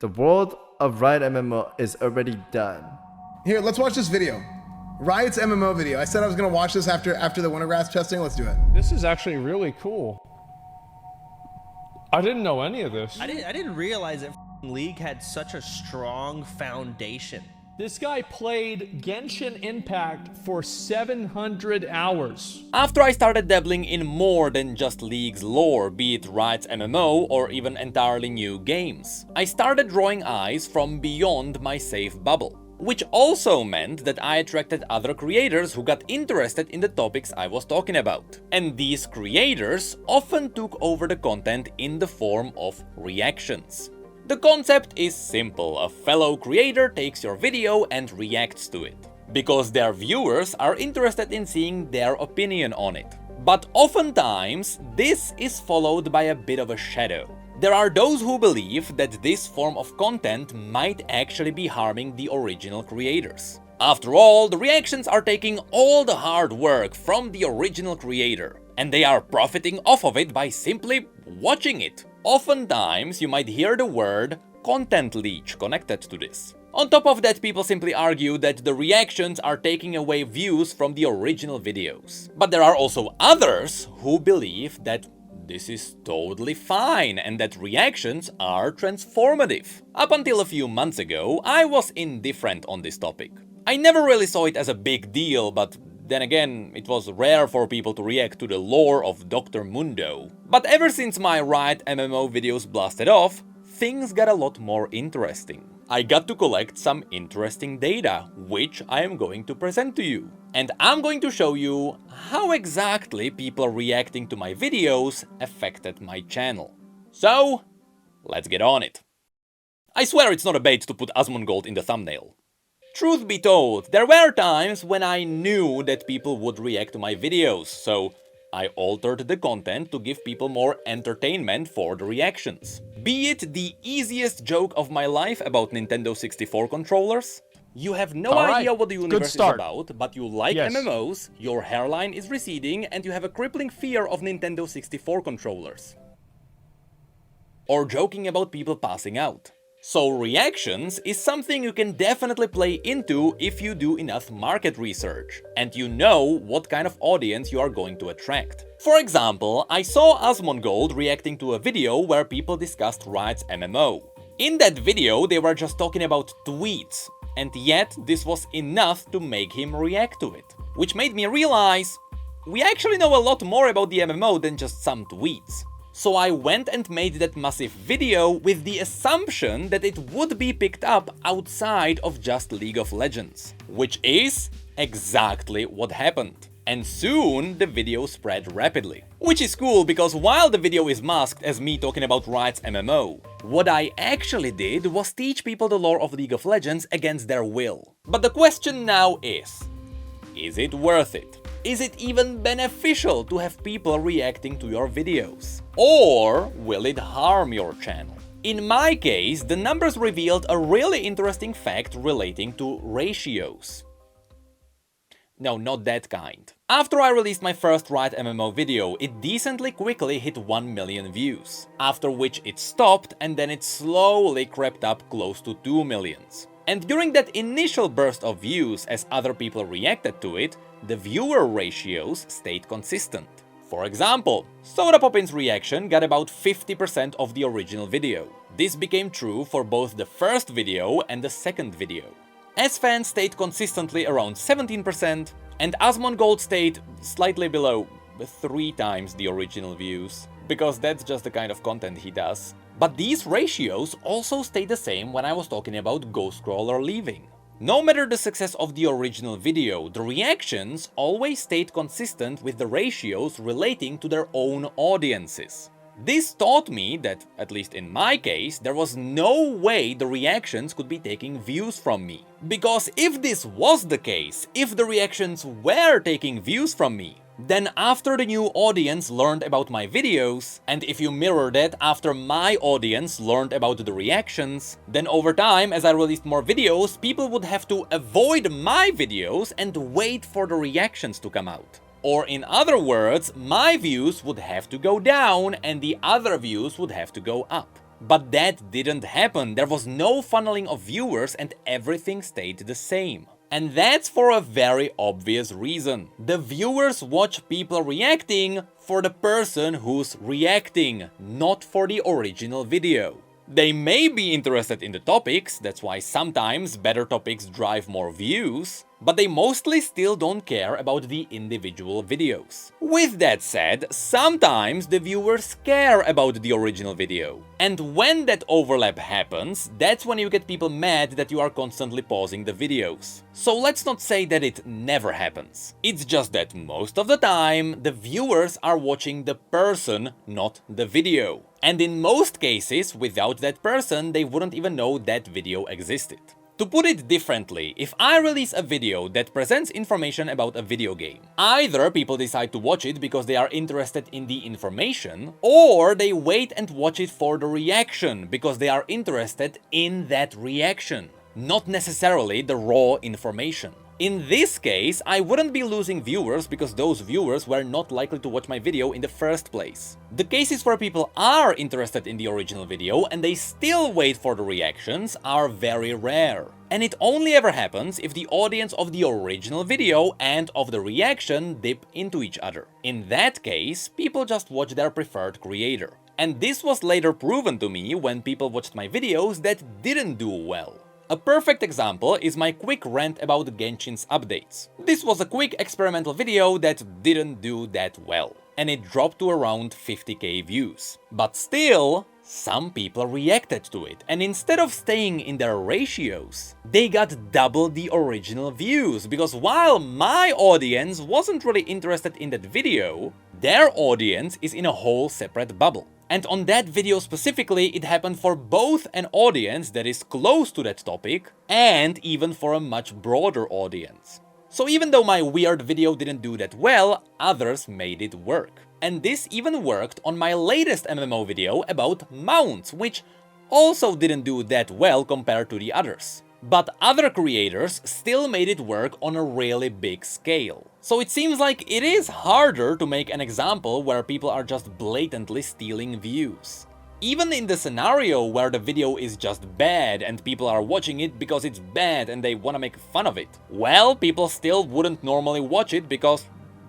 The world of Riot MMO is already done. Here, let's watch this video. Riot's MMO video. I said I was gonna watch this after the Wintergrass testing. Let's do it. This is actually really cool. I didn't know any of this. I didn't realize that League had such a strong foundation. This guy played Genshin Impact for 700 hours. After I started dabbling in more than just League's lore, be it Riot's MMO or even entirely new games, I started drawing eyes from beyond my safe bubble. Which also meant that I attracted other creators who got interested in the topics I was talking about. And these creators often took over the content in the form of reactions. The concept is simple: a fellow creator takes your video and reacts to it, because their viewers are interested in seeing their opinion on it. But oftentimes, this is followed by a bit of a shadow. There are those who believe that this form of content might actually be harming the original creators. After all, the reactions are taking all the hard work from the original creator, and they are profiting off of it by simply watching it. Oftentimes, you might hear the word content leech connected to this. On top of that, people simply argue that the reactions are taking away views from the original videos. But there are also others who believe that this is totally fine and that reactions are transformative. Up until a few months ago, I was indifferent on this topic. I never really saw it as a big deal, but then again, it was rare for people to react to the lore of Dr. Mundo. But ever since my Riot MMO videos blasted off, things got a lot more interesting. I got to collect some interesting data, which I am going to present to you. And I'm going to show you how exactly people reacting to my videos affected my channel. So, let's get on it. I swear it's not a bait to put Asmongold in the thumbnail. Truth be told, there were times when I knew that people would react to my videos, so I altered the content to give people more entertainment for the reactions. Be it the easiest joke of my life about Nintendo 64 controllers, you have no idea what the universe is about, but you like MMOs, your hairline is receding, and you have a crippling fear of Nintendo 64 controllers. Or joking about people passing out. So reactions is something you can definitely play into if you do enough market research, and you know what kind of audience you are going to attract. For example, I saw Asmongold reacting to a video where people discussed Riot's MMO. In that video, they were just talking about tweets, and yet this was enough to make him react to it. Which made me realize, we actually know a lot more about the MMO than just some tweets. So I went and made that massive video with the assumption that it would be picked up outside of just League of Legends. Which is exactly what happened. And soon the video spread rapidly. Which is cool, because while the video is masked as me talking about Riot's MMO, what I actually did was teach people the lore of League of Legends against their will. But the question now is it worth it? Is it even beneficial to have people reacting to your videos? Or will it harm your channel? In my case, the numbers revealed a really interesting fact relating to ratios. No, not that kind. After I released my first Riot MMO video, it decently quickly hit 1 million views, after which it stopped and then it slowly crept up close to 2 millions. And during that initial burst of views, as other people reacted to it, the viewer ratios stayed consistent. For example, Soda Poppin's reaction got about 50% of the original video. This became true for both the first video and the second video. S-Fan stayed consistently around 17%, and Asmongold stayed slightly below 3 times the original views, because that's just the kind of content he does. But these ratios also stayed the same when I was talking about Ghostcrawler leaving. No matter the success of the original video, the reactions always stayed consistent with the ratios relating to their own audiences. This taught me that, at least in my case, there was no way the reactions could be taking views from me. Because if this was the case, if the reactions were taking views from me, then after the new audience learned about my videos, and if you mirror that after my audience learned about the reactions, then over time, as I released more videos, people would have to avoid my videos and wait for the reactions to come out. Or in other words, my views would have to go down and the other views would have to go up. But that didn't happen, there was no funneling of viewers and everything stayed the same. And that's for a very obvious reason. The viewers watch people reacting for the person who's reacting, not for the original video. They may be interested in the topics, that's why sometimes better topics drive more views, but they mostly still don't care about the individual videos. With that said, sometimes the viewers care about the original video. And when that overlap happens, that's when you get people mad that you are constantly pausing the videos. So let's not say that it never happens. It's just that most of the time, the viewers are watching the person, not the video. And in most cases, without that person, they wouldn't even know that video existed. To put it differently, if I release a video that presents information about a video game, either people decide to watch it because they are interested in the information, or they wait and watch it for the reaction because they are interested in that reaction, not necessarily the raw information. In this case, I wouldn't be losing viewers because those viewers were not likely to watch my video in the first place. The cases where people are interested in the original video and they still wait for the reactions are very rare. And it only ever happens if the audience of the original video and of the reaction dip into each other. In that case, people just watch their preferred creator. And this was later proven to me when people watched my videos that didn't do well. A perfect example is my quick rant about Genshin's updates. This was a quick experimental video that didn't do that well, and it dropped to around 50k views. But still, some people reacted to it, and instead of staying in their ratios, they got double the original views, because while my audience wasn't really interested in that video, their audience is in a whole separate bubble. And on that video specifically, it happened for both an audience that is close to that topic and even for a much broader audience. So even though my weird video didn't do that well, others made it work. And this even worked on my latest MMO video about mounts, which also didn't do that well compared to the others. But other creators still made it work on a really big scale. So it seems like it is harder to make an example where people are just blatantly stealing views. Even in the scenario where the video is just bad and people are watching it because it's bad and they wanna make fun of it, well, people still wouldn't normally watch it because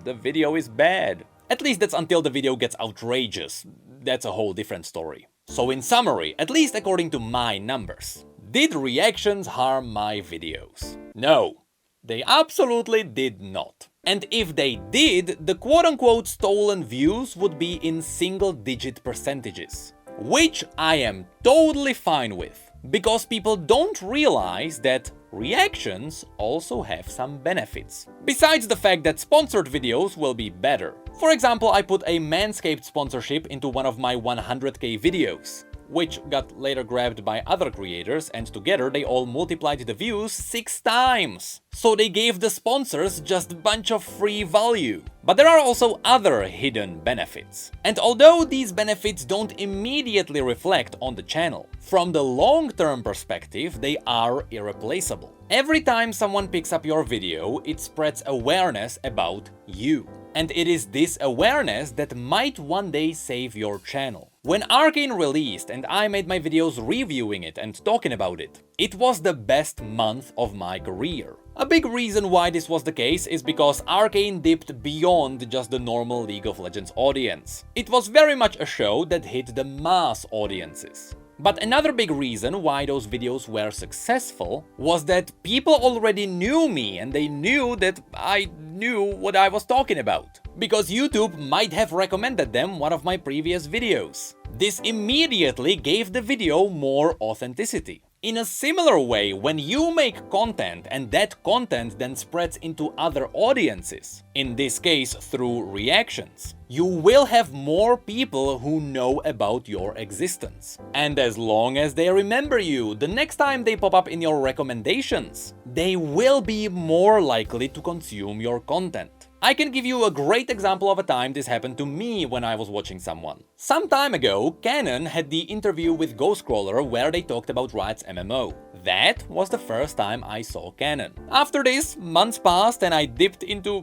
the video is bad. At least that's until the video gets outrageous. That's a whole different story. So in summary, at least according to my numbers, did reactions harm my videos? No, they absolutely did not. And if they did, the quote-unquote stolen views would be in single-digit percentages. Which I am totally fine with, because people don't realize that reactions also have some benefits. Besides the fact that sponsored videos will be better. For example, I put a Manscaped sponsorship into one of my 100k videos, which got later grabbed by other creators, and together they all multiplied the views 6 times. So they gave the sponsors just a bunch of free value. But there are also other hidden benefits. And although these benefits don't immediately reflect on the channel, from the long-term perspective they are irreplaceable. Every time someone picks up your video, it spreads awareness about you. And it is this awareness that might one day save your channel. When Arcane released and I made my videos reviewing it and talking about it, it was the best month of my career. A big reason why this was the case is because Arcane dipped beyond just the normal League of Legends audience. It was very much a show that hit the mass audiences. But another big reason why those videos were successful was that people already knew me and they knew that I knew what I was talking about. Because YouTube might have recommended them one of my previous videos. This immediately gave the video more authenticity. In a similar way, when you make content and that content then spreads into other audiences, in this case through reactions, you will have more people who know about your existence. And as long as they remember you, the next time they pop up in your recommendations, they will be more likely to consume your content. I can give you a great example of a time this happened to me when I was watching someone. Some time ago, Canon had the interview with Ghostcrawler where they talked about Riot's MMO. That was the first time I saw Canon. After this, months passed and I dipped into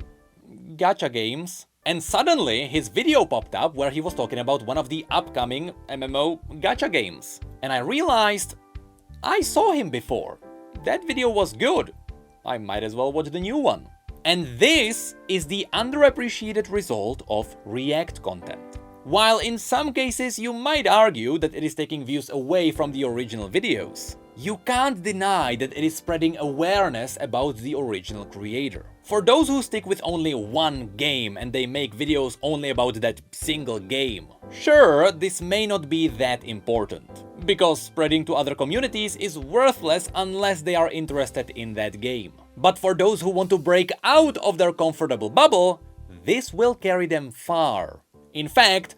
gacha games. And suddenly his video popped up where he was talking about one of the upcoming MMO gacha games. And I realized I saw him before. That video was good. I might as well watch the new one. And this is the underappreciated result of React content. While in some cases you might argue that it is taking views away from the original videos, you can't deny that it is spreading awareness about the original creator. For those who stick with only one game and they make videos only about that single game, sure, this may not be that important, because spreading to other communities is worthless unless they are interested in that game. But for those who want to break out of their comfortable bubble, this will carry them far. In fact,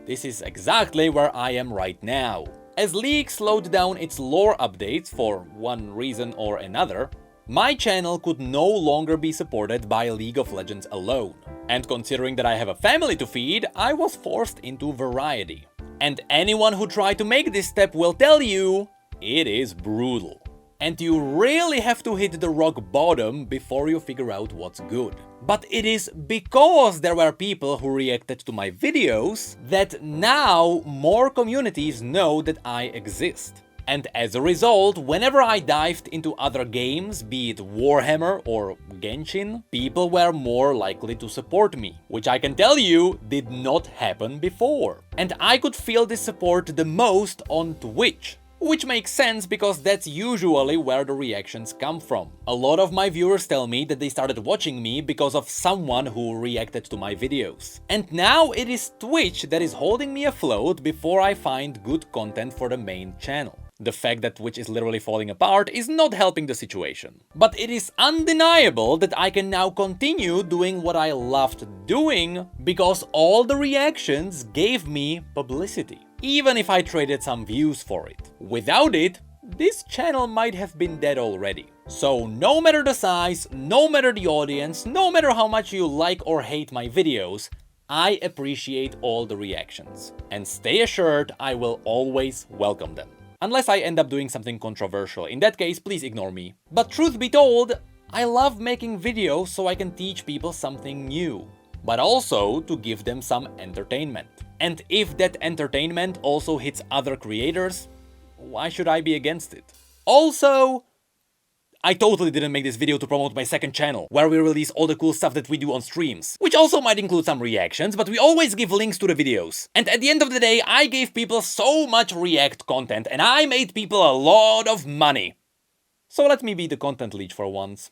this is exactly where I am right now. As League slowed down its lore updates for one reason or another, my channel could no longer be supported by League of Legends alone. And considering that I have a family to feed, I was forced into variety. And anyone who tried to make this step will tell you, it is brutal. And you really have to hit the rock bottom before you figure out what's good. But it is because there were people who reacted to my videos that now more communities know that I exist. And as a result, whenever I dived into other games, be it Warhammer or Genshin, people were more likely to support me, which I can tell you did not happen before. And I could feel this support the most on Twitch. Which makes sense because that's usually where the reactions come from. A lot of my viewers tell me that they started watching me because of someone who reacted to my videos. And now it is Twitch that is holding me afloat before I find good content for the main channel. The fact that Twitch is literally falling apart is not helping the situation. But it is undeniable that I can now continue doing what I loved doing because all the reactions gave me publicity. Even if I traded some views for it. Without it, this channel might have been dead already. So no matter the size, no matter the audience, no matter how much you like or hate my videos, I appreciate all the reactions. And stay assured, I will always welcome them. Unless I end up doing something controversial. In that case, please ignore me. But truth be told, I love making videos so I can teach people something new. But also to give them some entertainment. And if that entertainment also hits other creators, why should I be against it? Also, I totally didn't make this video to promote my second channel, where we release all the cool stuff that we do on streams, which also might include some reactions, but we always give links to the videos. And at the end of the day, I gave people so much React content, and I made people a lot of money. So let me be the content leech for once.